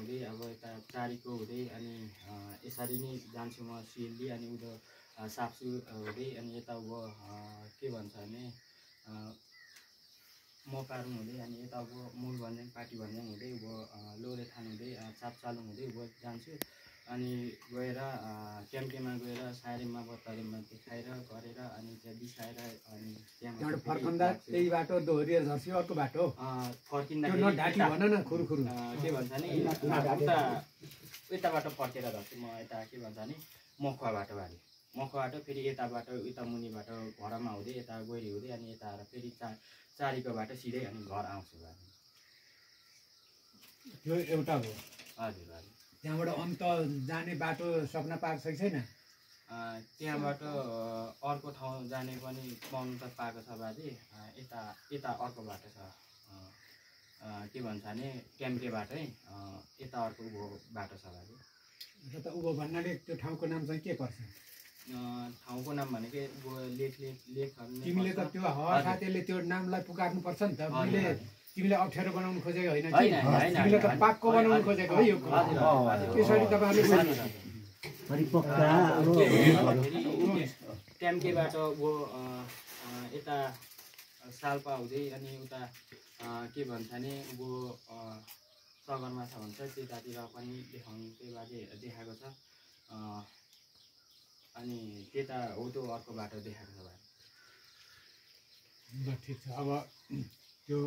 हुँदै अब यता चारीको हुँदै अनि यसरी नै जान्छु म सिल्ली अनि उधर साप्सु हुँदै अनि यता अब के भन्छ भने मपारुङ हुँदै अनि यता अब मूल भन्ज्याङ पाटी भन्ज्याङ हुँदै अब लोरेथान हुँदै चापचालुङ हुँदै अब जान्छु अनि गएर ट्याम्केमा गएर सारेममा बत्तरेममा देखाएर गरेर अनि त्यहाँ बिसाएर अनि त्यहाँबाट फर्कँदा त्यही बाटो दोहोरिएर झर्सी अर्को बाटो फर्किँदाखेरि ढाँटी भन न खुरुखुरु के भन्छ नि उता यताबाट फर्केर झर्छु म यता के भन्छ नि मखुवा बाटो भाले मखुवा बाटो फेरि यताबाट उता मुनिबाट घरमा हुँदै यता गइरी हुँदै अनि यता आएर फेरि चारीको बाटो सिधै अनि घर आउँछु भाले त्यो एउटा हो हजुर भाले त्यहाँबाट अन्त जाने बाटो सपना पाएको छ छैन त्यहाँबाट अर्को ठाउँ जाने पनि पाउनु त पाएको छ बाजे यता यता अर्को बाटो छ के भन्छ भने ट्याम्केबाटै यता अर्को बाटो छ बाजे त उभो भन्नाले त्यो ठाउँको नाम चाहिँ के पर्छ ठाउँको नाम भनेको लेख तिमीले त त्यो साथीले त्यो नामलाई पुकार्नु पर्छ नि त मैले तिमीले अप्ठ्यारो बनाउनु खोजेको होइन तिमीले त पाक्को बनाउनु खोजेको है यो त्यसरी तपाईँहरूले ट्याम्केबाट यता साल्पा हुँदै अनि उता के भन्छ भने सगरमाथा भन्छ त्यतातिर पनि देखाउनु चाहिँ बाजे देखाएको छ अनि त्यता हो त्यो अर्को बाटो देखाएको छ भाइ ल ठिक छ अब त्यो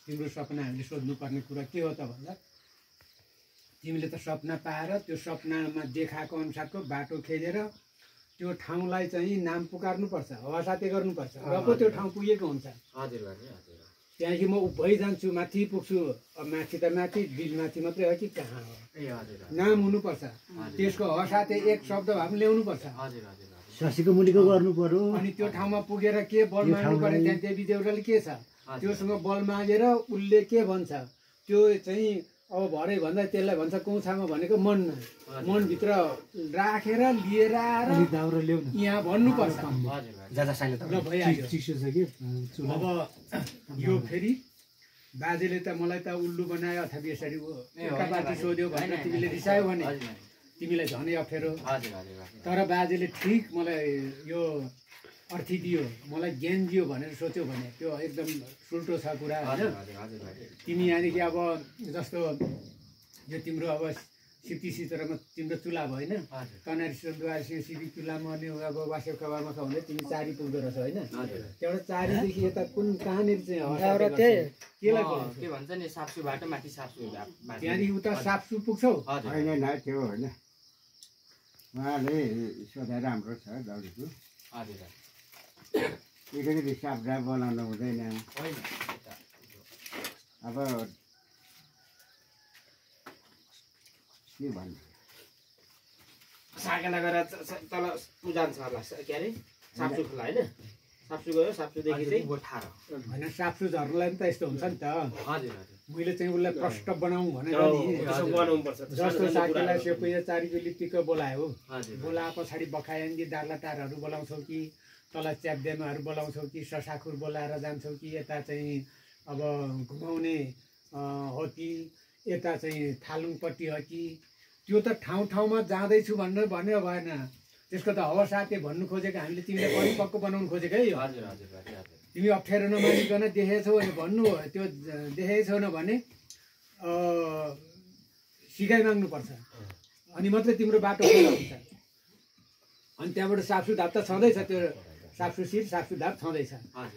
तिम्रो सपना हामीले सोध्नुपर्ने कुरा के हो त भन्दा तिमीले त सपना पाएर त्यो सपनामा देखाएको अनुसारको बाटो खेलेर त्यो ठाउँलाई चाहिँ नाम पुकार्नुपर्छ हवासाते गर्नुपर्छ र पो त्यो ठाउँ पुगेको हुन्छ हजुर भाइ हजुर त्यहाँदेखि म भइ जान्छु माथि पुग्छु अब माथि त माथि बिलमाथि मात्रै हो कि कहाँ हो नाम हुनुपर्छ त्यसको हसाते एक शब्द भए पनि ल्याउनुपर्छ शशीको मुनिको गर्नु पर्यो अनि त्यो ठाउँमा पुगेर के बल माग्नु पर्यो त्यहाँ देवी देउराले के छ त्योसँग बल मागेर उसले के भन्छ त्यो चाहिँ अब भरे भन्दा त्यसलाई भन्छ कौछामा भनेको मनमा मनभित्र राखेर लिएर आएर यहाँ भन्नुपर्छ अब यो फेरि बाजेले त मलाई त उल्लु बनायो अथवा यसरी बाटी सोध्यो भनेर तिमीले रिसायो भने तिमीलाई झनै अप्ठ्यारो तर बाजेले ठिक मलाई यो अर्थी दियो मलाई ज्ञान दियो भनेर सोच्यो भने त्यो एकदम सुल्टो छ कुरा होइन तिमी यहाँदेखि अब जस्तो यो तिम्रो अब सिप्ती सितरमा तिम्रो चुला भयो होइन कनारी सिंह सिपी चुलामा अनि अब वासेव खबरमा छ भने तिमी चारी पुग्दो रहेछ होइन त्यहाँबाट चारीदेखि यता कुन कहाँनिर चाहिँ केलाई के भन्छ नि साप्सु बाटो माथि साप्सु त्यहाँदेखि उता साप्सु पुग्छौ होइन त्यो होइन उहाँले सोधेर राम्रो छ दौडीको हजुर अलिकति सापडा बनाउनु हुँदैन अब के भन्नु साकेला गएर तल जान्छ होला के अरे साप्सु खोला होइन साप्सु गयो साप्सुदेखि चाहिँ गोठार होइन साप्सु झर्नलाई पनि त यस्तो हुन्छ नि त हजुर मैले चाहिँ उसलाई प्रष्ट बनाऊँ भनेर जस्तो साकेला सेपैया चारीको लिप्पीको बोलायो बोलाए पछाडि बखायन्दी दार्लाटारहरू बोलाउँछौ कि तल च्याप्देमाहरू बोलाउँछौ कि ससाखुर बोलाएर जान्छौ कि यता चाहिँ अब घुमाउने हो कि यता चाहिँ थालुङपट्टि हो कि त्यो त ठाउँ ठाउँमा जाँदैछु भनेर भन्यो भएन त्यसको त हवसाते भन्नु खोजेको हामीले तिमीले परिपक्व बनाउनु खोजेको है तिमी अप्ठ्यारो नमानिकन देखेछौ भने भन्नु हो त्यो देखेको छैन भने सिकाइ माग्नुपर्छ अनि मात्रै तिम्रो बाटो खुला हुन्छ अनि त्यहाँबाट साप्सु धाप त छँदैछ त्यो साप्सु सिर साप्सु धाप छँदैछ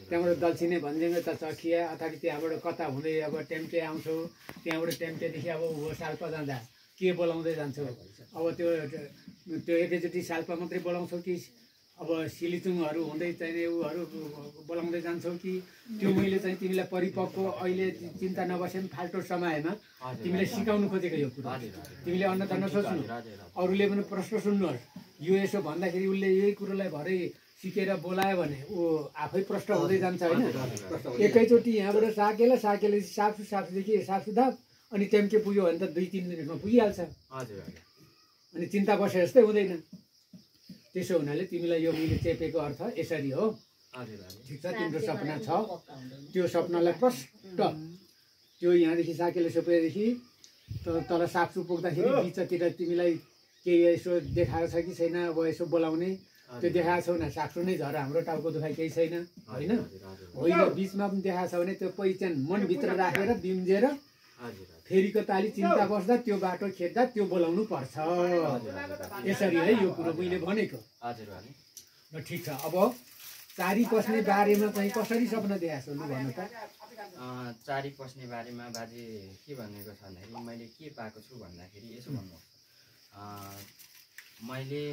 त्यहाँबाट दलसिने भन्ज्याङ त चखिया अथवा त्यहाँबाट कता हुँदै अब टेम्टे आउँछौ त्यहाँबाट टेम्टेदेखि अब साल्पा जाँदा के बोलाउँदै जान्छौ अब त्यो एकैचोटि साल्पा मात्रै बोलाउँछौ कि अब सिलिचुङहरू हुँदै चाहिँ उहरू बोलाउँदै जान्छौ कि त्यो मैले चाहिँ तिमीलाई परिपक्व अहिले चिन्ता नबसे पनि फाल्टो समयमा तिमीले सिकाउनु खोजेको यो कुरा तिमीले अन्यथा नसोच्नु अरूले पनि प्रश्न सुन्नुहोस् यो यसो भन्दाखेरि उसले यही कुरोलाई भरै सिकेर बोलायो भने ऊ आफै प्रष्ट हुँदै जान्छ होइन एकैचोटि यहाँबाट साकेला साप्सुदेखि साप्सु धाप अनि टेम्के पुग्यो भने त 2-3 मिनटमा पुगिहाल्छ अनि चिन्ता बसे जस्तै हुँदैन त्यसो हुनाले तिमीलाई यो मैले चेपेको अर्थ यसरी हो ठिक छ तिम्रो सपना छ त्यो सपनालाई प्रष्ट त्यो यहाँदेखि साकेला सोपेदेखि तल साप्सु पुग्दाखेरि बिचतिर तिमीलाई केही यसो देखाएको छ कि छैन अब यसो बोलाउने त्यो देखाएको छौ न साप्सु नै झर हाम्रो टाउको दुखाइ केही छैन होइन होइन बिचमा पनि देखाएको छ भने त्यो पहिचान मनभित्र राखेर बिम्जेर फेरिको ताली चिन्ता बस्दा त्यो बाटो खेद्दा त्यो बोलाउनु पर्छ यसरी है यो कुरो मैले भनेको ल ठिक छ अब चारी पस्ने बारेमा चाहिँ कसरी सपना देखाएको छ लु भन्नु त चारी पस्ने बारेमा बाजे के भनेको छ भन्दाखेरि मैले के पाएको छु भन्दाखेरि यसो भन्नु मैले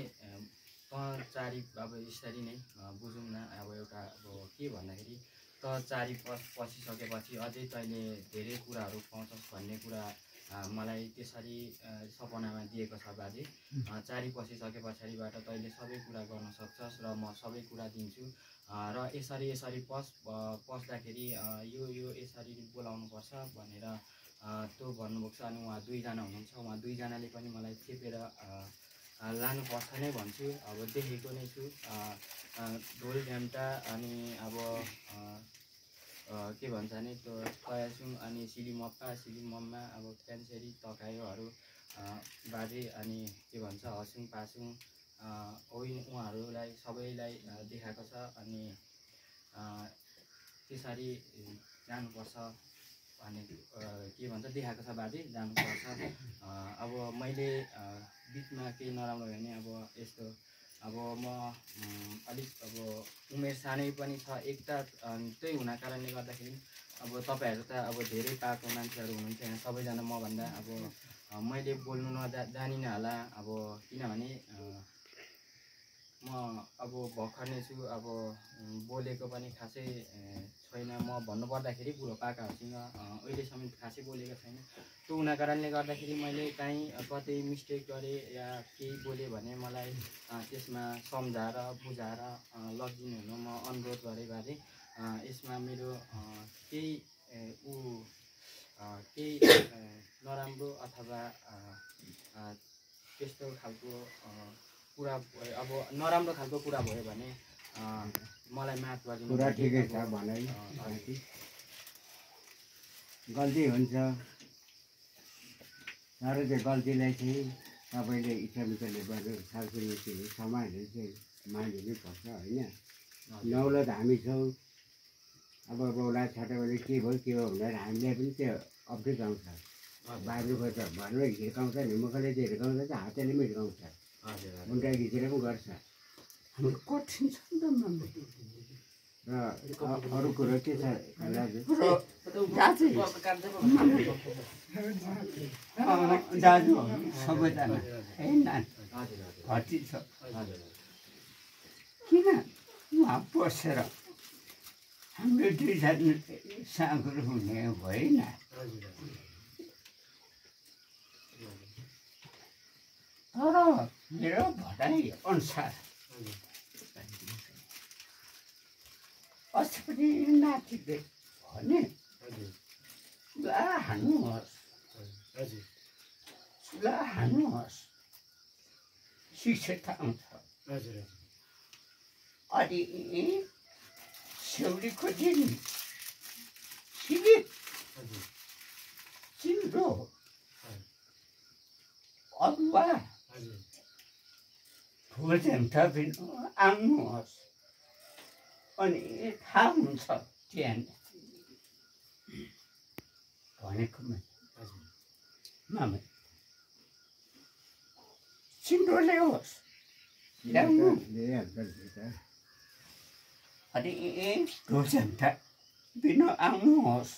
चारी अब यसरी नै बुझौँ न अब एउटा अब के भन्दाखेरि त चारी पसिसकेपछि अझै तैँले धेरै कुराहरू पाउँछस् भन्ने कुरा मलाई त्यसरी सपनामा दिएको छ बाजे चारी पसिसके पछाडिबाट तैँले सबै कुरा गर्न सक्छस् र म सबै कुरा दिन्छु र यसरी पस्दाखेरि यो यसरी बोलाउनुपर्छ भनेर त्यो भन्नुभएको छ अनि उहाँ दुईजना हुनुहुन्छ उहाँ दुईजनाले पनि मलाई चेपेर लानुपर्छ नै भन्छु अब देखेको नै छु ढोल घन्टा अनि अब के भन्छ भने त्यो कयासुङ अनि सिलिमम्मा अब क्यान्सेरी तकायोहरू बाजे अनि के भन्छ हसुङ पासुङ उहाँहरूलाई सबैलाई देखाएको छ अनि त्यसरी जानुपर्छ भन्ने के भन्छ देखाएको छ बाजे जानुपर्छ अब मैले बिचमा केही नराम्रो भयो भने अब यस्तो अब म अलिक अब उमेर सानै पनि छ एकता त्यही हुना कारणले गर्दाखेरि अब तपाईँहरू त अब धेरै पाएको मान्छेहरू हुनुहुन्छ यहाँ सबैजना मभन्दा अब मैले बोल्नु जानिनँ होला अब किनभने म अब भर्खर नै छु अब बोलेको पनि खासै छैन म भन्नुपर्दाखेरि बुढो पाकाहरूसँग अहिलेसम्म खासै बोलेको छैन त्यो हुना कारणले गर्दाखेरि मैले काहीँ कतै मिस्टेक गरेँ या केही बोलेँ भने मलाई त्यसमा सम्झाएर बुझाएर लगिदिनु हुनु म अनुरोध गरेँ बाजे यसमा मेरो केही नराम्रो अथवा त्यस्तो खालको कुरा अब नराम्रो खालको कुरा भयो भने मलाई माफ गरिदिनु कुरा ठिकै छ भनाइ गल्ती हुन्छ तर त्यो गल्तीलाई चाहिँ तपाईँले इच्छामित्रले गरेर सालसुनीले समाजले चाहिँ मानिनै पर्छ होइन नौलत हामी छौँ अब बौला छाटाबाट के भयो भनेर हामीलाई पनि त्यो अप्ठ्यारो आउँछ बाहिर गएर भएर हिर्काउँछ नि मुखले चाहिँ हिर्काउँछ हातले पनि हिर्काउँछ मुन्टा घिचेर पनि गर्छ हाम्रो कठिन छ नि त र अरू कुरो के छ दाजु सबैजना घटी छ किन उहाँ बसेर हाम्रो दुईजना साँगुरो हुने होइन तर मेरो भनाइ अनुसार अस्ति पनि नातिले भने चुला हान्नुहोस् चुला हान्नुहोस् शिक्षित आउँछ अनि सेउरीको दिन सिलिप चिम्रो अदुवा भोजनका पनि आउनुहोस् अनि थाहा हुन्छ त्यहाँ भनेको मामा चिम्रो ल्याओस् ल्याउनु अनि भोजनका बिना आउनुहोस्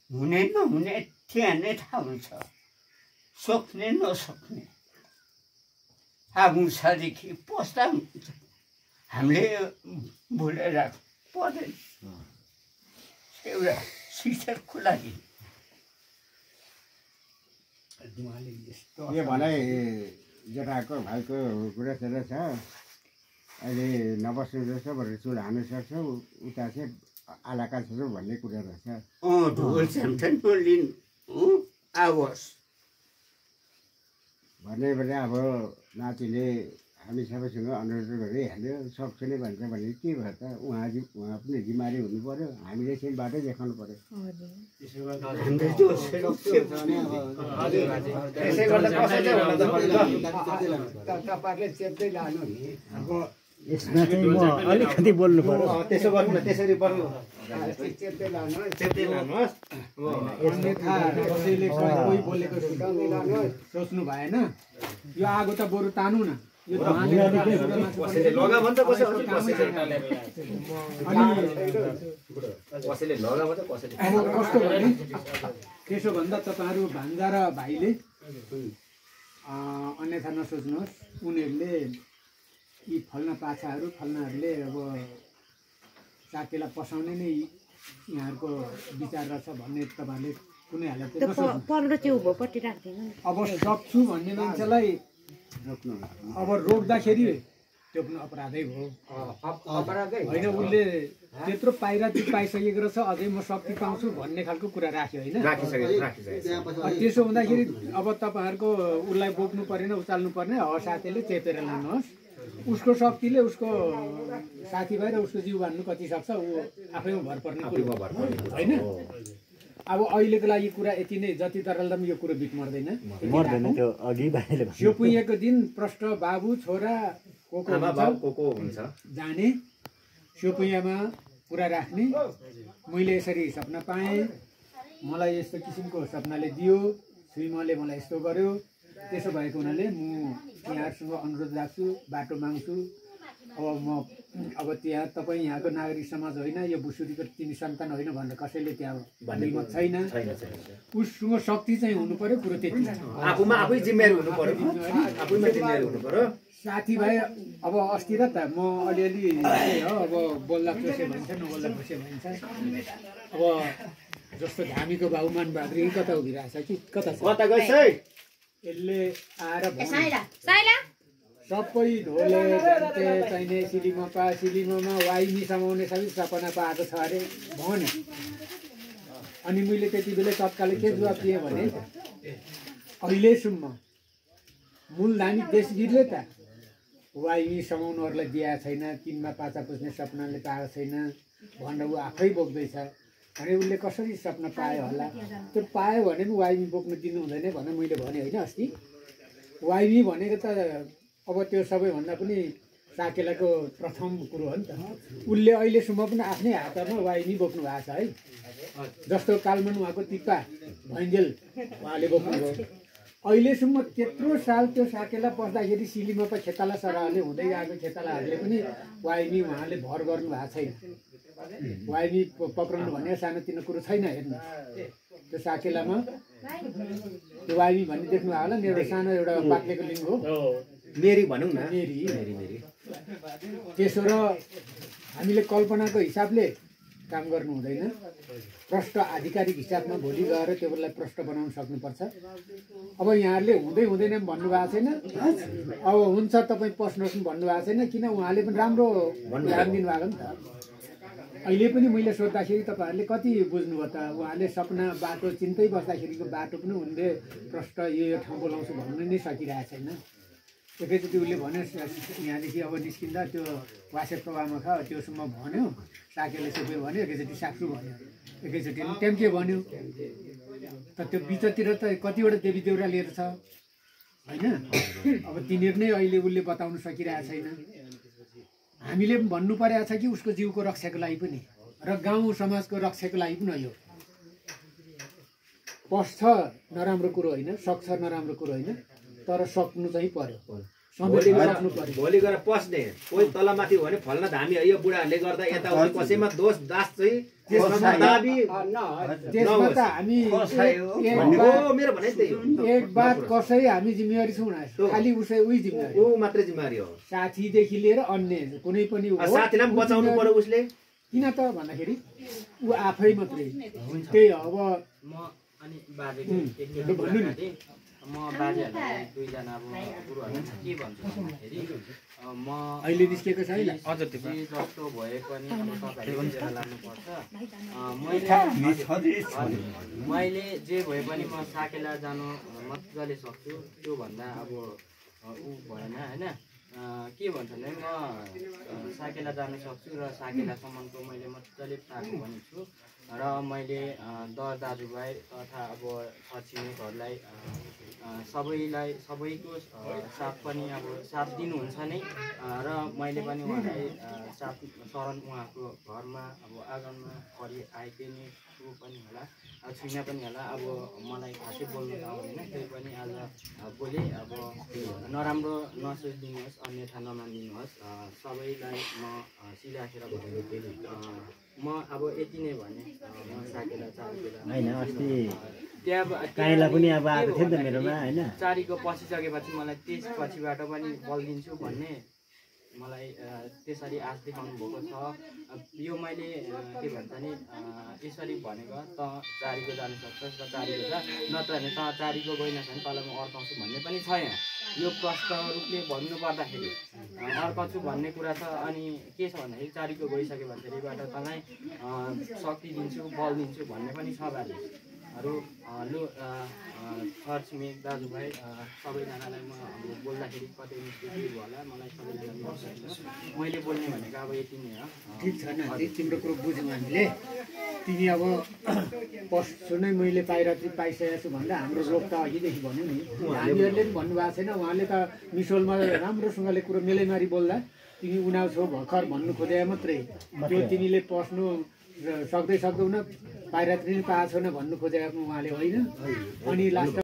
हुने नहुने त्यहाँ नै थाहा हुन्छ सक्ने नसक्ने आगुसादेखि पस्दा हामीले बोलेर पर्दैन एउटा शिक्षकको लागि यो भनाइ जेठाको भाइको कुरा चाहिँ छ अहिले नबस्नु जस्तो भनेर चुल हान्नु सक्छ उता चाहिँ आलाका छ भन्ने कुरा रहेछ ढोल झ्याम्ठन लिनु आवाज भन्ने भने अब नातिले हामी सबैसँग अनुरोध गरिहाल्यो सक्छु नै भन्छ भने के भयो त उहाँ पनि जिम्मेवारी हुनु पर्यो हामीले चाहिँ बाटो देखाउनु पर्यो तपाईँहरूले चेप्दै लानु नि अब यसमा चाहिँ म अलिकति बोल्नु पर्यो त्यसो गर्नु न त्यसरी बरु चेप्दै लानु चेप्दै लानुहोस् अन्यथा कसैले कोही बोलेको सोच्नु भएन यो आगो त बरु तानु न यो कसैले लगा भन्छ कसैले लगा भन्छ कसैले कस्तो भने त्यसो भन्दा तपाईँहरू भान्जा र भाइले अन्यथा नसोच्नुहोस् उनीहरूले यी फल्ना पाछाहरू फल्नाहरूले अब साकेला पसाउने नै यहाँहरूको विचार रहेछ भन्ने तपाईँहरूले कुनै हालतले नसोच्नु अब सक्छु भन्ने मान्छेलाई अब रोक्दाखेरि त्यो पनि अपराधै भयो होइन उसले त्यत्रो पाइसकेको रहेछ अझै म शक्ति पाउँछु भन्ने खालको कुरा राख्यो होइन त्यसो हुँदाखेरि अब तपाईँहरूको उसलाई बोक्नु परेन उचाल्नु पर्ने साथीले चेपेर लानुहोस् उसको शक्तिले उसको साथीभाइ र उसको जिउ बाँध्नु कति सक्छ ऊ आफैमा भर पर्ने होइन अब अहिलेको लागि कुरा यति नै जति तरल यो कुरो बिट मर्दैन यो पुगेको दिन प्रष्ट बाबु छोरा को हुन्छ जाने स्योपुयामा कुरा राख्ने मैले यसरी सपना पाएँ मलाई यस्तो किसिमको सपनाले दियो श्रीमले मलाई यस्तो गर्यो त्यसो भएको हुनाले म यहाँहरूसँग अनुरोध राख्छु बाटो माग्छु अब त्यहाँ तपाईँ यहाँको नागरिक समाज होइन यो बुसुरीको तिमी सन्तान होइन भनेर कसैले त्यहाँ हिम्मत छैन उससँग शक्ति चाहिँ हुनु पर्यो कुरो त्यति आफूमा आफै जिम्मेवारी हुनु पर्यो आफैमा जिम्मेवारी हुनु पर्यो साथीभाइ अब अस्ति र त म अलिअलि हो अब बोल्दा खुसी भन्छ नबोल्दा खुसी भन्छ अब जस्तो धामीको बाबुमान बाग्री कता उभिरहेछ कि कता यसले आएर सबै ढोले झन्टे चाहिने सिलिममा वाइनी समाउने सबै सपना पाएको छ अरे भने अनि मैले त्यति बेला तत्कालै के जवाब दिएँ भने अहिलेसम्म मूल धामी देशवीरले त वाइनी समाउनुहरूलाई दिएको छैन किनमा पाचा पुज्ने सपनाले पाएको छैन भनेर ऊ आफै बोक्दैछ अनि उसले कसरी सपना पायो होला त्यो पायो भने पनि वाइमी बोक्नु दिनु हुँदैन भनेर मैले भने होइन अस्ति वाइमी भनेको त अब त्यो सबैभन्दा पनि साकेलाको प्रथम कुरो हो नि त उसले अहिलेसम्म पनि आफ्नै हातमा वाइमी बोक्नु भएको छ है जस्तो कालमान उहाँको टिप्पा भैन्जेल उहाँले बोक्नुभयो अहिलेसम्म त्यत्रो साल त्यो साकेला पस्दाखेरि सिलीमा पो खेताला सरहले हुँदै गएको खेतालाहरूले पनि वाइमी उहाँले भर गर्नु भएको छैन वाइमी पक्राउनु भन्ने सानोतिनो कुरो छैन हेर्नु त्यो साकेलामा त्यो वाइमी भन्ने देख्नु भयो होला मेरो सानो एउटा बाक्लेको लिङ्ग हो मेरी भनौँ न मेरी त्यसो र हामीले कल्पनाको हिसाबले काम गर्नु हुँदैन प्रष्ट आधिकारिक हिसाबमा भोलि गएर त्यो बेलालाई प्रष्ट बनाउन सक्नुपर्छ अब यहाँहरूले हुँदै हुँदैन भन्नुभएको छैन अब हुन्छ तपाईँ पस्नुहोस् भन्नुभएको छैन किन उहाँले पनि राम्रो ध्यान दिनुभएको नि त अहिले पनि मैले सोद्धाखेरि तपाईँहरूले कति बुझ्नुभयो त उहाँले सपना बाटो चिन्तै बस्दाखेरिको बाटो पनि उनले प्रष्ट यो ठाउँ बोलाउँछु भन्नु नै सकिरहेको छैन एकैचोटि उसले भन्यो यहाँदेखि अब निस्किँदा त्यो वासेप प्रभावमा छ त्योसम्म भन्यो साकेले सबै भन्यो एकैचोटि साक्छु भन्यो एकैचोटि टेम्के भन्यो त त्यो बिचतिर त कतिवटा देवी देउरा लिएर छ होइन अब तिनीहरू नै अहिले उसले बताउन सकिरहेको छैन हामीले पनि भन्नु परेको छ कि उसको जिउको रक्षाको लागि पनि र गाउँ समाजको रक्षाको लागि पनि यो पस्छ नराम्रो कुरो होइन सक्छ नराम्रो कुरो होइन तर सक्नु चाहिँ पर्यो भोलि गएर पस्ने कोही तलमाथि हो भने फल्न धामी यो बुढाहरूले गर्दा यताउति कसैमा दोष दास चाहिँ एक बात कसै हामी जिम्मेवारी छौँ खालि उसै उही जिम्मेवारी ऊ मात्रै जिम्मेवारी हो साथीदेखि लिएर अन्य कुनै पनि साथीलाई पनि बचाउनु पर्यो उसले किन त भन्दाखेरि ऊ आफै मात्रै त्यही हो अब अनि बाजेले म बाजेहरूलाई दुईजना अब गुरुहरूलाई के भन्छु भन्दाखेरि म अहिले निस्केको छैन अझ जस्तो भए पनि अब तपाईँहरूले लानुपर्छ मैले जे भए पनि म साकेला जानु मजाले सक्छु त्योभन्दा अब ऊ भएन होइन के भन्छ भने म साकेला जान सक्छु र साकेलासम्मको मैले मजाले पाएको पनि छु र मैले दर दाजुभाइ तथा अब छरछिमेकहरूलाई सबैको साथ पनि अब साथ दिनुहुन्छ नै र मैले पनि उहाँलाई साथ शरण उहाँको घरमा अब आँगनमा आएकै नै छु पनि होला छुइनँ पनि होला अब मलाई खासै बोल्नु त आउँदैन त्यही पनि आज बोले अब नराम्रो नसोचिदिनुहोस् अन्यथा नमानिदिनुहोस् सबैलाई म सिराखेर म अब यति नै भने म साकेला चारकेला होइन अस्ति त्यहाँ काइला पनि अब आएको थियो नि त मेरोमा होइन चारीको पसिसकेपछि मलाई त्यस पछिबाट पनि बल्दिन्छु भन्ने मलाई त्यसरी आश देखाउनु भएको छ यो मैले के भन्छ नि यसरी भनेको त चारीको जानु सक्छस् र चारीको जा नत्र भने त चारीको गएनस् भने तँलाई म अर्काउँछु भन्ने पनि छ यहाँ यो प्रष्ट रूपले भन्नु पर्दाखेरि अर्काउँछु भन्ने कुरा छ अनि के छ भन्दाखेरि चारीको गइसके पछाडिबाट तँलाई शक्ति दिन्छु बल दिन्छु भन्ने पनि छ बारे हरू लु छरछिमेक दाजुभाइ सबैजनालाई म अब बोल्दाखेरि कतै मिस्टेक भयो होला मलाई सबैजनाले मैले बोल्ने भनेको अब यति नै हो ठिक छ न तिम्रो कुरो बुझ्यौँ हामीले तिमी अब पशु नै मैले पाइसकेको छु भन्दा हाम्रो रोग त अघिदेखि भन्यो नि हामीहरूले पनि भन्नुभएको छैन उहाँले त मिसोलमा राम्रोसँगले कुरो मेलैमारी बोल्दा तिमी उनाउ छौ भर्खर भन्नु खोजे मात्रै त्यो तिमीले पस्नु सक्दैनौ पाइरात्री पाएको छैन भन्नु खोजेको उहाँले होइन अनि लास्ट